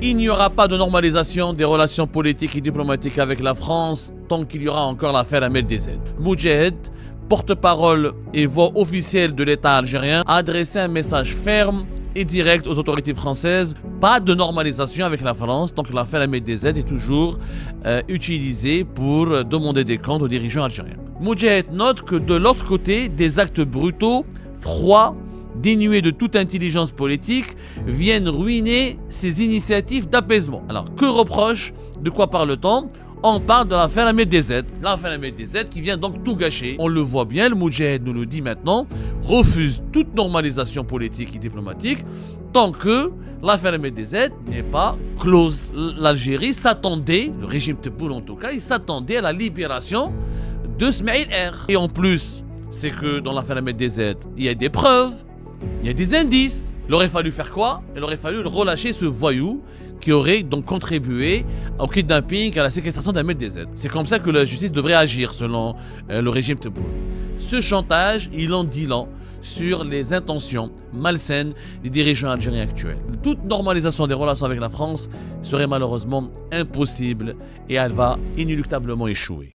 Il n'y aura pas de normalisation des relations politiques et diplomatiques avec la France tant qu'il y aura encore l'affaire Ahmed DZ. Moudjahid, porte-parole et voix officielle de l'État algérien, a adressé un message ferme et direct aux autorités françaises. Pas de normalisation avec la France tant que l'affaire Ahmed DZ est toujours utilisée pour demander des comptes aux dirigeants algériens. Moudjahid note que de l'autre côté, des actes brutaux, froids, dénués de toute intelligence politique, viennent ruiner ces initiatives d'apaisement. Alors, que reproche? De quoi parle-t-on? On parle de l'affaire Ahmed DZ. L'affaire Ahmed DZ qui vient donc tout gâcher. On le voit bien, le Moudjahid nous le dit maintenant, refuse toute normalisation politique et diplomatique tant que l'affaire Ahmed DZ n'est pas close. L'Algérie s'attendait, le régime Tebboune en tout cas, il s'attendait à la libération de Smaïl R. Et en plus, c'est que dans l'affaire Ahmed DZ, il y a des preuves, il y a des indices. Il aurait fallu faire quoi? Il aurait fallu relâcher ce voyou qui aurait donc contribué au kidnapping, à la séquestration d'Ahmed DZ. C'est comme ça que la justice devrait agir selon le régime Tebboune. Ce chantage, il en dit long sur les intentions malsaines des dirigeants algériens actuels. Toute normalisation des relations avec la France serait malheureusement impossible et elle va inéluctablement échouer.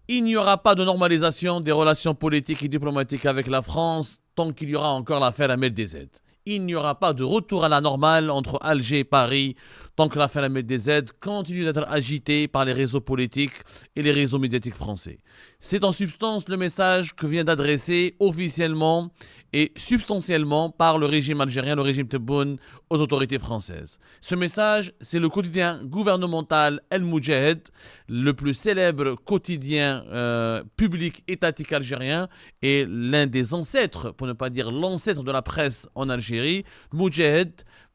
Il n'y aura pas de normalisation des relations politiques et diplomatiques avec la France tant qu'il y aura encore l'affaire Ahmed DZ. Il n'y aura pas de retour à la normale entre Alger et Paris tant que l'affaire Ahmed DZ continue d'être agitée par les réseaux politiques et les réseaux médiatiques français. C'est en substance le message que vient d'adresser officiellement et substantiellement par le régime algérien, le régime Tebboune, aux autorités françaises. Ce message, c'est le quotidien gouvernemental El Moudjahid, le plus célèbre quotidien public étatique algérien et l'un des ancêtres, pour ne pas dire l'ancêtre de la presse en Algérie. Moudjahid,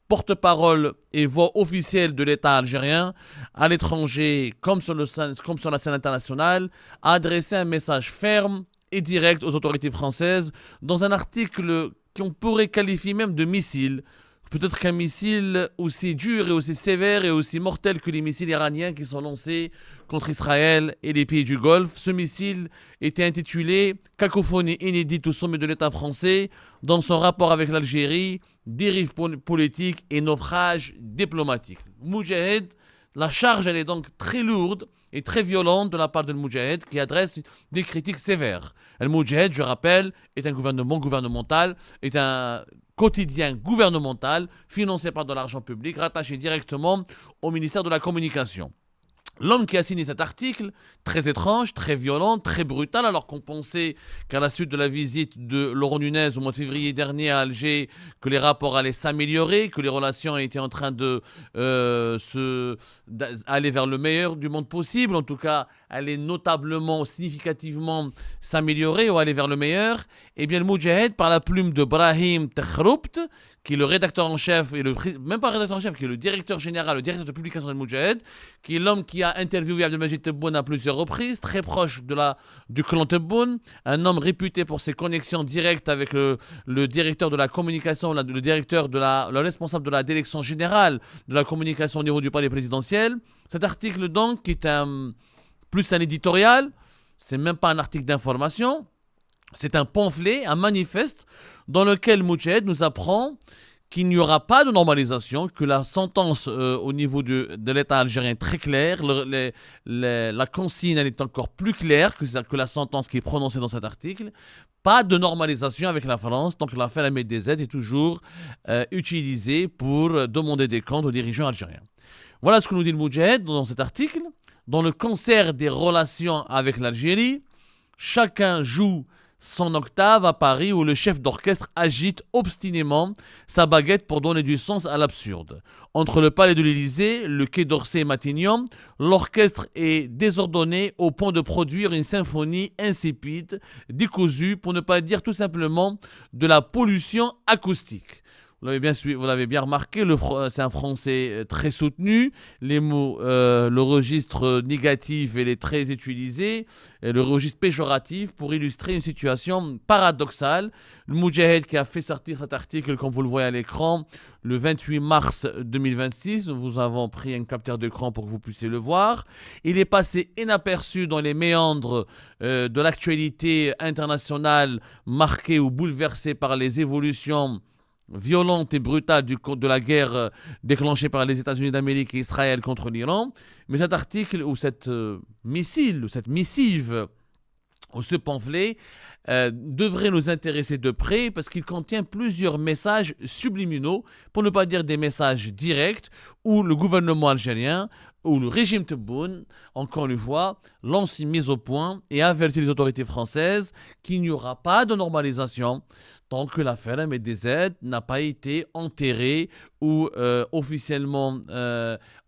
porte-parole et voix officielle de l'État algérien, à l'étranger comme sur la scène internationale, a adressé un message ferme et direct aux autorités françaises dans un article qu'on pourrait qualifier même de missile. Peut-être qu'un missile aussi dur et aussi sévère et aussi mortel que les missiles iraniens qui sont lancés contre Israël et les pays du Golfe. Ce missile était intitulé « Cacophonie inédite au sommet de l'État français dans son rapport avec l'Algérie, dérive politique et naufrage diplomatique ». Moudjahid, la charge elle est donc très lourde et très violente de la part de Moudjahid qui adresse des critiques sévères. El Moudjahid, je rappelle, est un gouvernement gouvernemental, est un quotidien gouvernemental financé par de l'argent public, rattaché directement au ministère de la Communication. L'homme qui a signé cet article, très étrange, très violent, très brutal, alors qu'on pensait qu'à la suite de la visite de Laurent Nunez au mois de février dernier à Alger, que les rapports allaient s'améliorer, que les relations étaient en train de aller vers le meilleur du monde possible, en tout cas allaient notablement, significativement s'améliorer ou aller vers le meilleur, eh bien le Moudjahid, par la plume de Brahim Tekhroupt, qui est le rédacteur en chef, même pas le rédacteur en chef, qui est le directeur général, le directeur de publication de Moudjahid, qui est l'homme qui a interviewé Abdelmajid Tebboune à plusieurs reprises, très proche du clan Tebboune, un homme réputé pour ses connexions directes avec le directeur de la communication, le responsable de la direction générale de la communication au niveau du palais présidentiel. Cet article donc, qui est plus un éditorial, c'est même pas un article d'information, c'est un pamphlet, un manifeste, dans lequel Moudjahid nous apprend qu'il n'y aura pas de normalisation, que la sentence au niveau de l'État algérien est très claire, la consigne elle est encore plus claire que la sentence qui est prononcée dans cet article. Pas de normalisation avec la France, donc l'affaire Ahmed DZ est toujours utilisée pour demander des comptes aux dirigeants algériens. Voilà ce que nous dit le Moudjahid dans cet article. Dans le concert des relations avec l'Algérie, chacun joue son octave à Paris où le chef d'orchestre agite obstinément sa baguette pour donner du sens à l'absurde. Entre le palais de l'Élysée, le quai d'Orsay et Matignon, l'orchestre est désordonné au point de produire une symphonie insipide, décousue, pour ne pas dire tout simplement de la pollution acoustique. Vous l'avez bien remarqué, c'est un français très soutenu. Les mots, le registre négatif, il est très utilisé. Et le registre péjoratif pour illustrer une situation paradoxale. Le Moudjahid qui a fait sortir cet article, comme vous le voyez à l'écran, le 28 mars 2026. Nous vous avons pris un capteur d'écran pour que vous puissiez le voir. Il est passé inaperçu dans les méandres de l'actualité internationale marquée ou bouleversée par les évolutions violente et brutale de la guerre déclenchée par les États-Unis d'Amérique et Israël contre l'Iran. Mais cet article ou cette missile, ou cette missive, ou ce pamphlet devrait nous intéresser de près parce qu'il contient plusieurs messages subliminaux, pour ne pas dire des messages directs, où le gouvernement algérien où le régime Tebboune, encore une fois, lance une mise au point et avertit les autorités françaises qu'il n'y aura pas de normalisation tant que l'affaire MDZ n'a pas été enterrée ou officiellement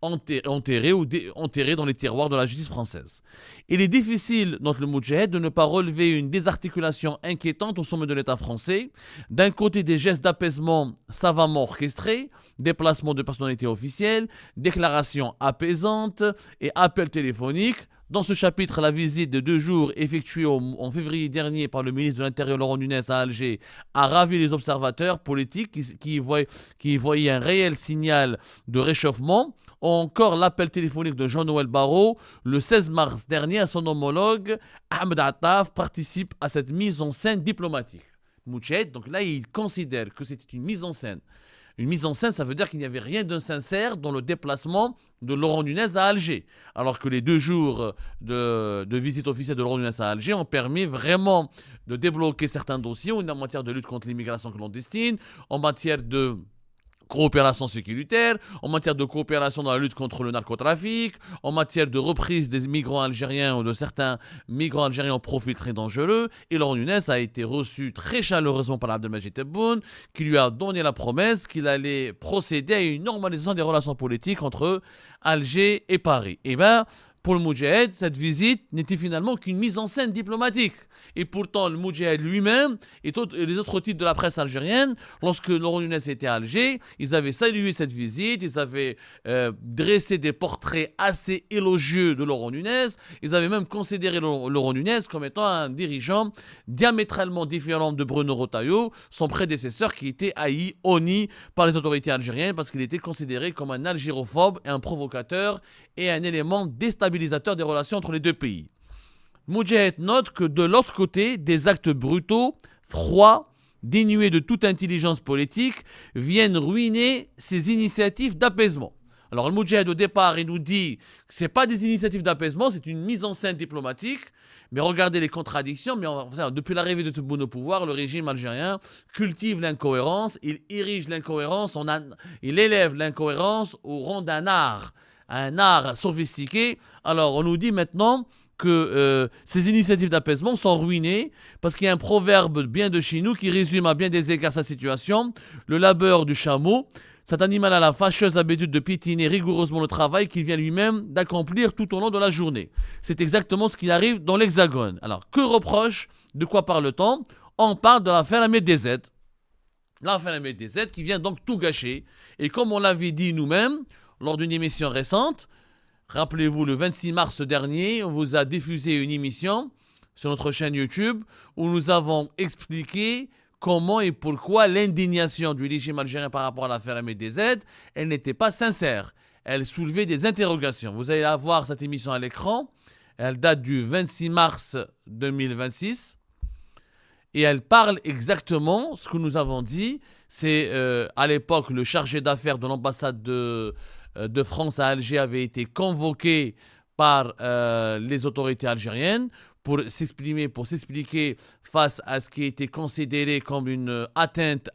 enterrée enterrée dans les tiroirs de la justice française. Il est difficile, note le Moudjahed, de ne pas relever une désarticulation inquiétante au sommet de l'État français. D'un côté, des gestes d'apaisement savamment orchestrés, déplacements de personnalités officielles, déclarations apaisantes et appels téléphoniques. Dans ce chapitre, la visite de 2 jours effectuée en février dernier par le ministre de l'Intérieur Laurent Nunez à Alger a ravi les observateurs politiques qui voyaient un réel signal de réchauffement. Encore l'appel téléphonique de Jean-Noël Barrot le 16 mars dernier à son homologue Ahmed Attaf participe à cette mise en scène diplomatique. Moudjahed, donc là, il considère que c'était une mise en scène. Une mise en scène, ça veut dire qu'il n'y avait rien de sincère dans le déplacement de Laurent Nunez à Alger. Alors que les 2 jours de visite officielle de Laurent Nunez à Alger ont permis vraiment de débloquer certains dossiers en matière de lutte contre l'immigration clandestine, en matière de coopération sécuritaire, en matière de coopération dans la lutte contre le narcotrafic, en matière de reprise des migrants algériens ou de certains migrants algériens au profil très dangereux. Et Laurent Nunez a été reçu très chaleureusement par Abdelmadjid Tebboune, qui lui a donné la promesse qu'il allait procéder à une normalisation des relations politiques entre Alger et Paris. Et bien, pour le Moudjahed, cette visite n'était finalement qu'une mise en scène diplomatique. Et pourtant, le Moudjahed lui-même et les autres titres de la presse algérienne, lorsque Laurent Nunez était à Alger, ils avaient salué cette visite, ils avaient dressé des portraits assez élogieux de Laurent Nunez, ils avaient même considéré Laurent Nunez comme étant un dirigeant diamétralement différent de Bruno Retailleau, son prédécesseur qui était haï, honni par les autorités algériennes parce qu'il était considéré comme un algérophobe et un provocateur et un élément déstabilisateur des relations entre les 2 pays. Moudjahed note que de l'autre côté, des actes brutaux, froids, dénués de toute intelligence politique, viennent ruiner ces initiatives d'apaisement. Alors le Moudjahed au départ, il nous dit que ce n'est pas des initiatives d'apaisement, c'est une mise en scène diplomatique. Mais regardez les contradictions. Depuis l'arrivée de Tebboune au pouvoir, le régime algérien cultive l'incohérence, il érige l'incohérence, il élève l'incohérence au rang d'un art, un art sophistiqué. Alors on nous dit maintenant que ces initiatives d'apaisement sont ruinées parce qu'il y a un proverbe bien de chez nous qui résume à bien des égards sa situation. Le labeur du chameau, cet animal a la fâcheuse habitude de piétiner rigoureusement le travail qu'il vient lui-même d'accomplir tout au long de la journée. C'est exactement ce qui arrive dans l'Hexagone. Alors, que reproche? De quoi parle-t-on? On parle de l'affaire MDZ. L'affaire MDZ qui vient donc tout gâcher. Et comme on l'avait dit nous-mêmes lors d'une émission récente, rappelez-vous, le 26 mars dernier, on vous a diffusé une émission sur notre chaîne YouTube où nous avons expliqué comment et pourquoi l'indignation du régime algérien par rapport à l'affaire MDZ, elle n'était pas sincère. Elle soulevait des interrogations. Vous allez avoir cette émission à l'écran. Elle date du 26 mars 2026. Et elle parle exactement ce que nous avons dit. C'est à l'époque le chargé d'affaires de l'ambassade de France à Alger avait été convoqué par les autorités algériennes pour s'expliquer face à ce qui a été considéré comme une atteinte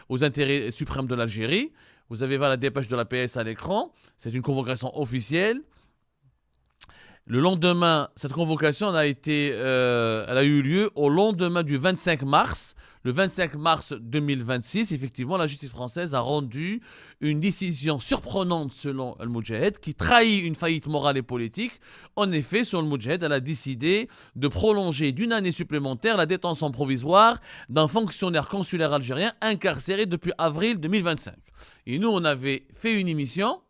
aux intérêts suprêmes de l'Algérie. Vous avez la dépêche de la PS à l'écran. C'est une convocation officielle. Le lendemain, cette convocation elle a eu lieu au lendemain du 25 mars. Le 25 mars 2026, effectivement, la justice française a rendu une décision surprenante selon El Moudjahed qui trahit une faillite morale et politique. En effet, selon El Moudjahed, elle a décidé de prolonger d'1 année supplémentaire la détention provisoire d'un fonctionnaire consulaire algérien incarcéré depuis avril 2025. Et nous, on avait fait une émission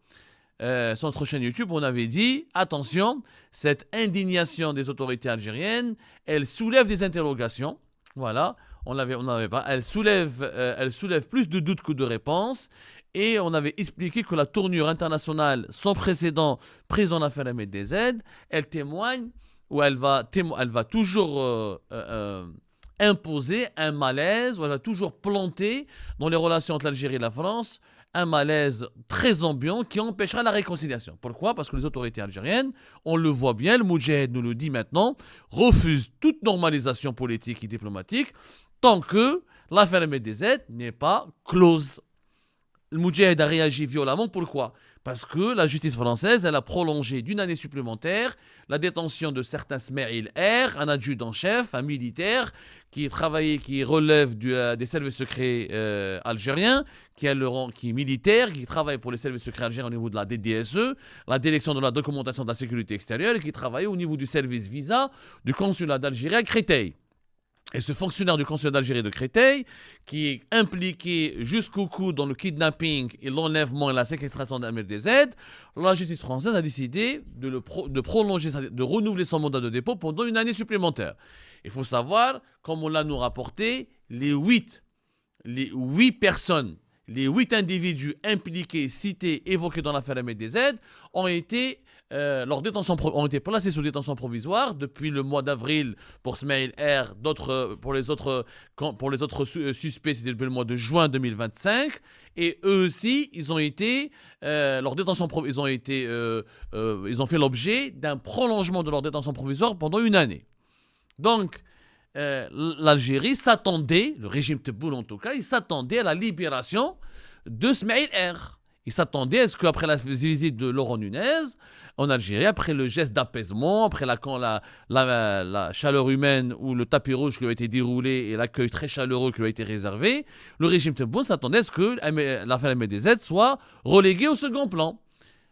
sur notre chaîne YouTube, on avait dit, attention, cette indignation des autorités algériennes, elle soulève des interrogations. Voilà. On n'avait pas. Elle soulève plus de doutes que de réponses. Et on avait expliqué que la tournure internationale sans précédent prise dans l'affaire MDZ, elle témoigne ou elle va toujours imposer un malaise, ou elle va toujours planter dans les relations entre l'Algérie et la France un malaise très ambiant qui empêchera la réconciliation. Pourquoi ? Parce que les autorités algériennes, on le voit bien, le Moudjahed nous le dit maintenant, refusent toute normalisation politique et diplomatique tant que l'affaire MDZ n'est pas close. Le Moudjahed a réagi violemment. Pourquoi ? Parce que la justice française, elle a prolongé d'une année supplémentaire la détention de certains Smaïl R, un adjudant-chef, un militaire qui relève des services secrets algériens, qui est militaire, qui travaille pour les services secrets algériens au niveau de la DDSE, la direction de la documentation de la sécurité extérieure, et qui travaille au niveau du service visa du consulat d'Algérie à Créteil. Et ce fonctionnaire du consulat d'Algérie de Créteil, qui est impliqué jusqu'au cou dans le kidnapping et l'enlèvement et la séquestration d'MRDZ, la justice française a décidé de renouveler son mandat de dépôt pendant une année supplémentaire. Il faut savoir, comme on l'a nous rapporté, les huit personnes, les 8 individus impliqués, cités, évoqués dans l'affaire MRDZ ont été placés sous détention provisoire depuis le mois d'avril pour Smaïl R, pour les autres suspects, c'était depuis le mois de juin 2025, et eux aussi, ils ont fait l'objet d'un prolongement de leur détention provisoire pendant une année. Donc, l'Algérie s'attendait, le régime Tebboune en tout cas, il s'attendait à la libération de Smaïl R. Il s'attendait à ce qu'après la visite de Laurent Nunez en Algérie, après le geste d'apaisement, après la chaleur humaine ou le tapis rouge qui a été déroulé et l'accueil très chaleureux qui lui a été réservé, le régime Tebboune s'attendait à ce que l'affaire MDZ soit reléguée au second plan.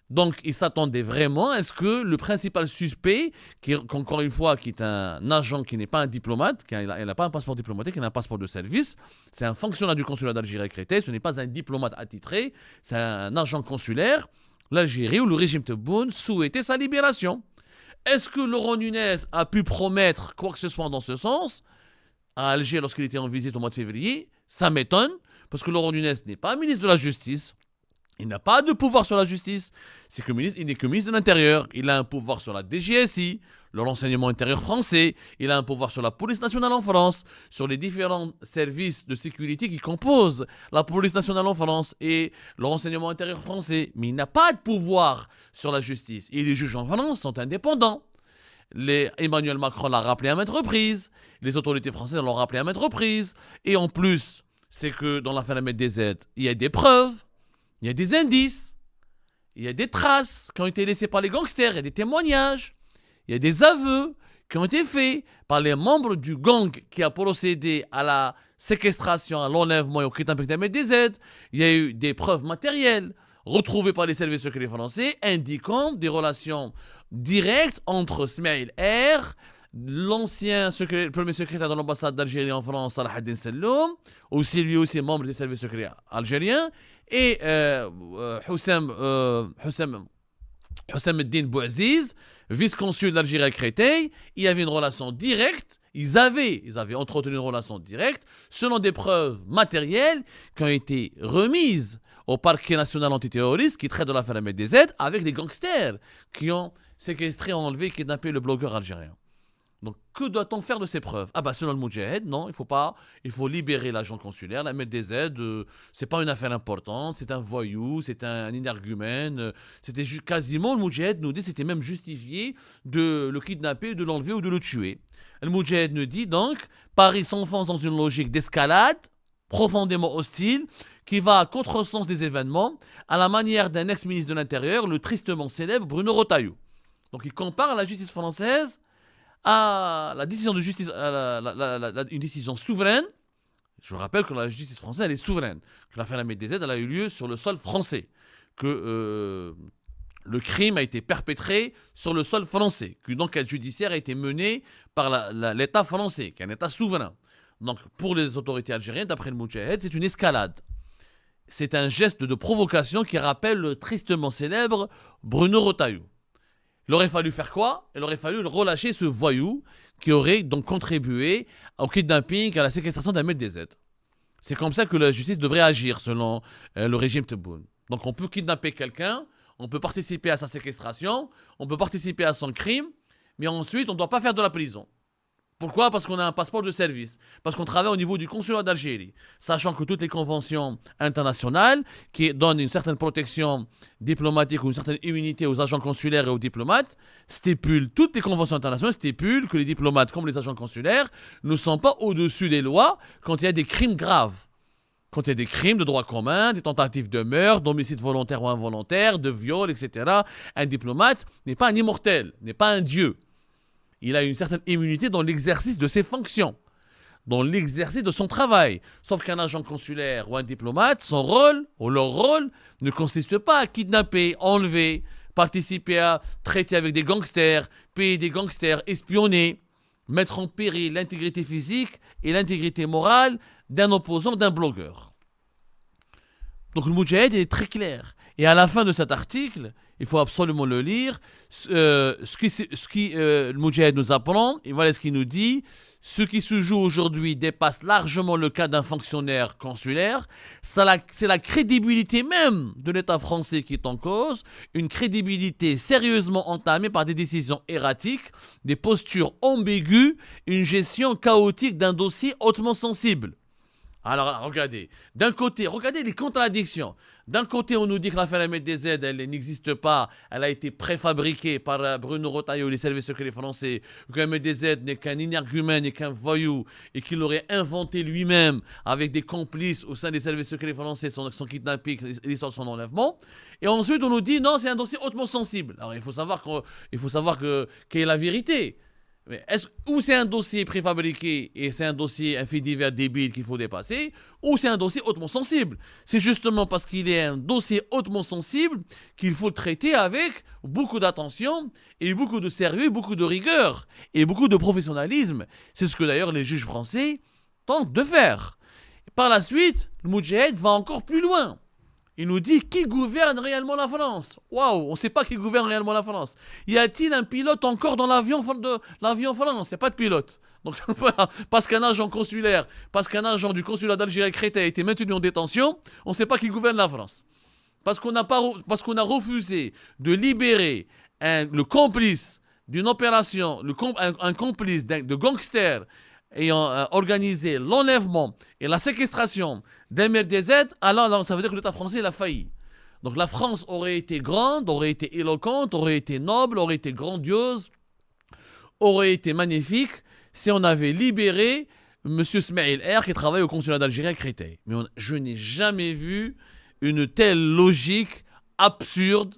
Donc, il s'attendait vraiment à ce que le principal suspect, encore une fois, qui est un agent qui n'est pas un diplomate, il n'a pas un passeport diplomatique, il a un passeport de service, c'est un fonctionnaire du consulat d'Algérie à Créteil, ce n'est pas un diplomate attitré, c'est un agent consulaire, l'Algérie ou le régime Tebboune souhaitait sa libération. Est-ce que Laurent Nunez a pu promettre quoi que ce soit dans ce sens à Alger lorsqu'il était en visite au mois de février ? Ça m'étonne, parce que Laurent Nunez n'est pas ministre de la Justice. Il n'a pas de pouvoir sur la justice. Il n'est que ministre de l'Intérieur. Il a un pouvoir sur la DGSI, le renseignement intérieur français. Il a un pouvoir sur la police nationale en France, sur les différents services de sécurité qui composent la police nationale en France et le renseignement intérieur français. Mais il n'a pas de pouvoir sur la justice. Et les juges en France sont indépendants. Emmanuel Macron l'a rappelé à maintes reprises. Les autorités françaises l'ont rappelé à maintes reprises. Et en plus, c'est que dans l'affaire MDZ, il y a des preuves. Il y a des indices, il y a des traces qui ont été laissées par les gangsters, il y a des témoignages, il y a des aveux qui ont été faits par les membres du gang qui a procédé à la séquestration, à l'enlèvement et au kidnapping d'MDZ. Il y a eu des preuves matérielles retrouvées par les services secrets français indiquant des relations directes entre Smaïl R, l'ancien premier secrétaire de l'ambassade d'Algérie en France, Salah ad-Din Selloum, lui aussi membre des services secrets algériens, et Houssam el-Din Bouaziz, vice-consul d'Algérie à Créteil. Il y avait une relation directe, ils avaient entretenu une relation directe selon des preuves matérielles qui ont été remises au parquet national antiterroriste qui traite de l'affaire MDZ avec les gangsters qui ont séquestré, enlevé, kidnappé le blogueur algérien. Donc, que doit-on faire de ces preuves ? Selon le Moudjahed, non, il faut libérer l'agent consulaire. La MDZ, c'est pas une affaire importante, c'est un voyou, c'est un énergumène. C'était quasiment, le Moudjahed nous dit, c'était même justifié de le kidnapper, de l'enlever ou de le tuer. Le Moudjahed nous dit donc, Paris s'enfonce dans une logique d'escalade profondément hostile qui va à contresens des événements, à la manière d'un ex-ministre de l'Intérieur, le tristement célèbre Bruno Retailleau. Donc, il compare la justice française à la décision de justice, une décision souveraine. Je rappelle que la justice française, elle est souveraine. Que l'affaire MDZ, elle a eu lieu sur le sol français. Que le crime a été perpétré sur le sol français. Qu'une enquête judiciaire a été menée par l'État français, qui est un État souverain. Donc, pour les autorités algériennes, d'après le Moudjahed, c'est une escalade. C'est un geste de provocation qui rappelle le tristement célèbre Bruno Retailleau. Il aurait fallu faire quoi ? Il aurait fallu relâcher ce voyou qui aurait donc contribué au kidnapping, à la séquestration d'un MDZ. C'est comme ça que la justice devrait agir selon le régime Tebboune. Donc on peut kidnapper quelqu'un, on peut participer à sa séquestration, on peut participer à son crime, mais ensuite on ne doit pas faire de la prison. Pourquoi? Parce qu'on a un passeport de service, parce qu'on travaille au niveau du consulat d'Algérie, sachant que toutes les conventions internationales qui donnent une certaine protection diplomatique ou une certaine immunité aux agents consulaires et aux diplomates stipulent, toutes les conventions internationales stipulent que les diplomates comme les agents consulaires ne sont pas au-dessus des lois quand il y a des crimes graves. Quand il y a des crimes de droit commun, des tentatives de meurtre, d'homicide volontaire ou involontaire, de viol, etc., un diplomate n'est pas un immortel, n'est pas un dieu. Il a une certaine immunité dans l'exercice de ses fonctions, dans l'exercice de son travail. Sauf qu'un agent consulaire ou un diplomate, son rôle, ou leur rôle, ne consiste pas à kidnapper, enlever, participer à traiter avec des gangsters, payer des gangsters, espionner, mettre en péril l'intégrité physique et l'intégrité morale d'un opposant, d'un blogueur. Donc le Moudjahid est très clair. Et à la fin de cet article, il faut absolument le lire, le Moudjahid nous apprend, et voilà ce qu'il nous dit: ce qui se joue aujourd'hui dépasse largement le cas d'un fonctionnaire consulaire. C'est la crédibilité même de l'État français qui est en cause, une crédibilité sérieusement entamée par des décisions erratiques, des postures ambiguës, une gestion chaotique d'un dossier hautement sensible. Alors, regardez. D'un côté, regardez les contradictions. D'un côté, on nous dit que l'affaire Ahmed DZ, elle n'existe pas. Elle a été préfabriquée par Bruno Retailleau et les services secrets français. Que Ahmed DZ n'est qu'un énergumène, n'est qu'un voyou, et qu'il l'aurait inventé lui-même avec des complices au sein des services secrets français, son kidnapping, l'histoire de son enlèvement. Et ensuite, on nous dit non, c'est un dossier hautement sensible. Alors, il faut savoir quelle est la vérité. Mais ou c'est un dossier préfabriqué et c'est un dossier, un fait divers débile qu'il faut dépasser, ou c'est un dossier hautement sensible. C'est justement parce qu'il est un dossier hautement sensible qu'il faut le traiter avec beaucoup d'attention et beaucoup de sérieux, beaucoup de rigueur et beaucoup de professionnalisme. C'est ce que d'ailleurs les juges français tentent de faire. Et par la suite, le Moudjahid va encore plus loin. Il nous dit qui gouverne réellement la France. Waouh, on ne sait pas qui gouverne réellement la France. Y a-t-il un pilote encore dans l'avion France? Il n'y a pas de pilote. Donc, parce qu'un agent consulaire, parce qu'un agent du consulat d'Algérie Créteil a été maintenu en détention, on ne sait pas qui gouverne la France. Parce qu'on a refusé de libérer le complice d'une opération, un complice de gangsters ayant organisé l'enlèvement et la séquestration d'Ahmed DZ, alors ça veut dire que l'État français a failli. Donc la France aurait été grande, aurait été éloquente, aurait été noble, aurait été grandiose, aurait été magnifique si on avait libéré M. Smaïl R qui travaille au consulat d'Algérie à Créteil. Mais je n'ai jamais vu une telle logique absurde,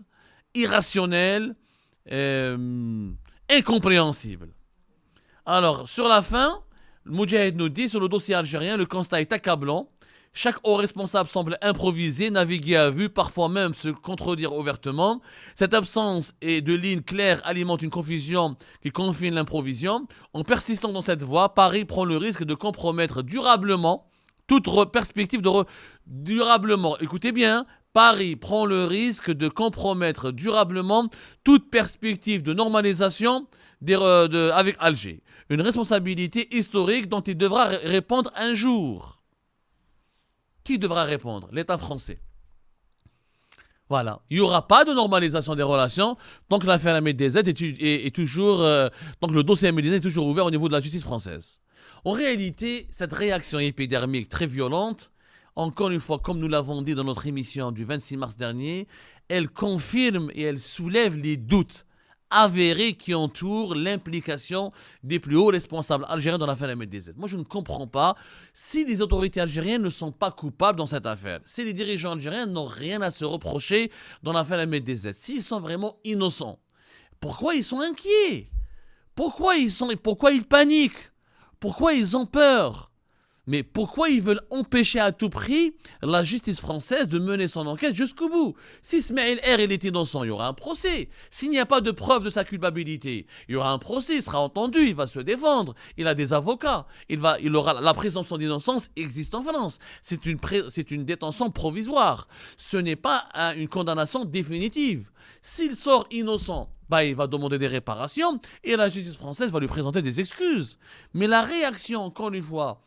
irrationnelle, incompréhensible. Alors, sur la fin, le Moudjahid nous dit, sur le dossier algérien, le constat est accablant. Chaque haut responsable semble improviser, naviguer à vue, parfois même se contredire ouvertement. Cette absence de ligne claire alimente une confusion qui confine l'improvision. En persistant dans cette voie, Paris prend le risque de compromettre durablement toute perspective durablement. Écoutez bien, Paris prend le risque de compromettre durablement toute perspective de normalisation avec Alger. Une responsabilité historique dont il devra répondre un jour. Qui devra répondre? L'État français. Voilà. Il n'y aura pas de normalisation des relations tant que l'affaire Ahmed DZ est toujours, tant que le dossier Ahmed DZ est toujours ouvert au niveau de la justice française. En réalité, cette réaction épidermique très violente, encore une fois, comme nous l'avons dit dans notre émission du 26 mars dernier, elle confirme et elle soulève les doutes avérés qui entourent l'implication des plus hauts responsables algériens dans l'affaire Ahmed DZ. Moi, je ne comprends pas si les autorités algériennes ne sont pas coupables dans cette affaire, si les dirigeants algériens n'ont rien à se reprocher dans l'affaire Ahmed DZ, s'ils sont vraiment innocents. Pourquoi ils sont inquiets? Pourquoi ils paniquent? Pourquoi ils ont peur? Mais pourquoi ils veulent empêcher à tout prix la justice française de mener son enquête jusqu'au bout? Si Smaïl R est innocent, il y aura un procès. S'il n'y a pas de preuve de sa culpabilité, il y aura un procès, il sera entendu, il va se défendre. Il a des avocats. Il aura la présomption d'innocence existe en France. C'est une détention provisoire. Ce n'est pas une condamnation définitive. S'il sort innocent, il va demander des réparations et la justice française va lui présenter des excuses. Mais la réaction, encore une fois,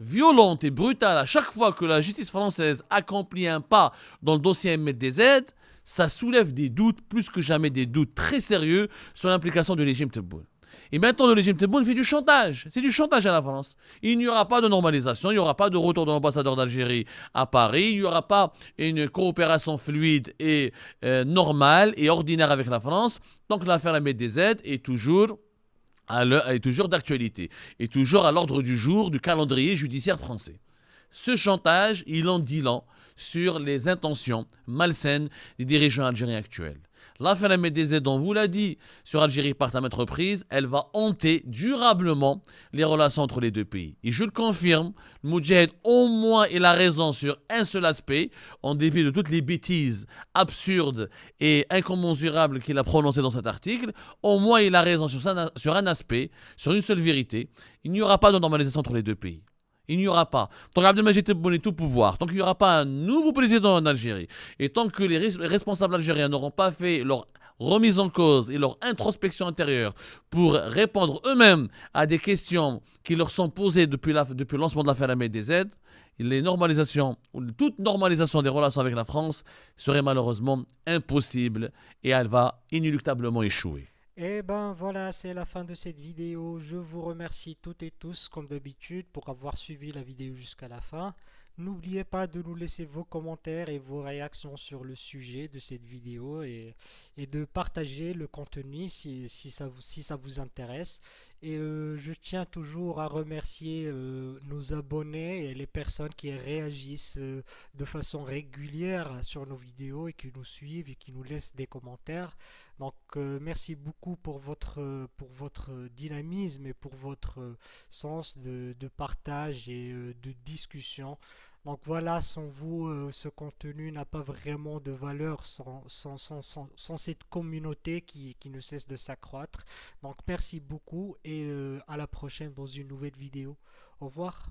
violente et brutale à chaque fois que la justice française accomplit un pas dans le dossier Ahmed DZ, ça soulève des doutes, plus que jamais des doutes très sérieux sur l'implication du régime Tebboune. Et maintenant, le régime Tebboune fait du chantage. C'est du chantage à la France. Il n'y aura pas de normalisation, il n'y aura pas de retour de l'ambassadeur d'Algérie à Paris, il n'y aura pas une coopération fluide et normale et ordinaire avec la France. Donc l'affaire Ahmed DZ est toujours d'actualité, est toujours à l'ordre du jour du calendrier judiciaire français. Ce chantage, il en dit long sur les intentions malsaines des dirigeants algériens actuels. L'affaire MDZ, dont vous l'a dit, sur Algérie par maintes reprises, elle va hanter durablement les relations entre les deux pays. Et je le confirme, Moudjahid, au moins, il a raison sur un seul aspect, en dépit de toutes les bêtises absurdes et incommensurables qu'il a prononcées dans cet article. Au moins, il a raison sur un aspect, sur une seule vérité. Il n'y aura pas de normalisation entre les deux pays. Il n'y aura pas. Tant qu'Abdelmajid Tebboune est tout pouvoir, tant qu'il n'y aura pas un nouveau président en Algérie, et tant que les responsables algériens n'auront pas fait leur remise en cause et leur introspection intérieure pour répondre eux-mêmes à des questions qui leur sont posées depuis le lancement de l'affaire Ahmed DZ, les normalisations, toute normalisation des relations avec la France serait malheureusement impossible et elle va inéluctablement échouer. Et ben voilà, c'est la fin de cette vidéo. Je vous remercie toutes et tous, comme d'habitude, pour avoir suivi la vidéo jusqu'à la fin. N'oubliez pas de nous laisser vos commentaires et vos réactions sur le sujet de cette vidéo et de partager le contenu si ça vous intéresse. Et je tiens toujours à remercier nos abonnés et les personnes qui réagissent de façon régulière sur nos vidéos et qui nous suivent et qui nous laissent des commentaires. Donc merci beaucoup pour votre dynamisme et pour votre sens de partage et de discussion. Donc voilà, sans vous, ce contenu n'a pas vraiment de valeur sans cette communauté qui ne cesse de s'accroître. Donc merci beaucoup et à la prochaine dans une nouvelle vidéo. Au revoir.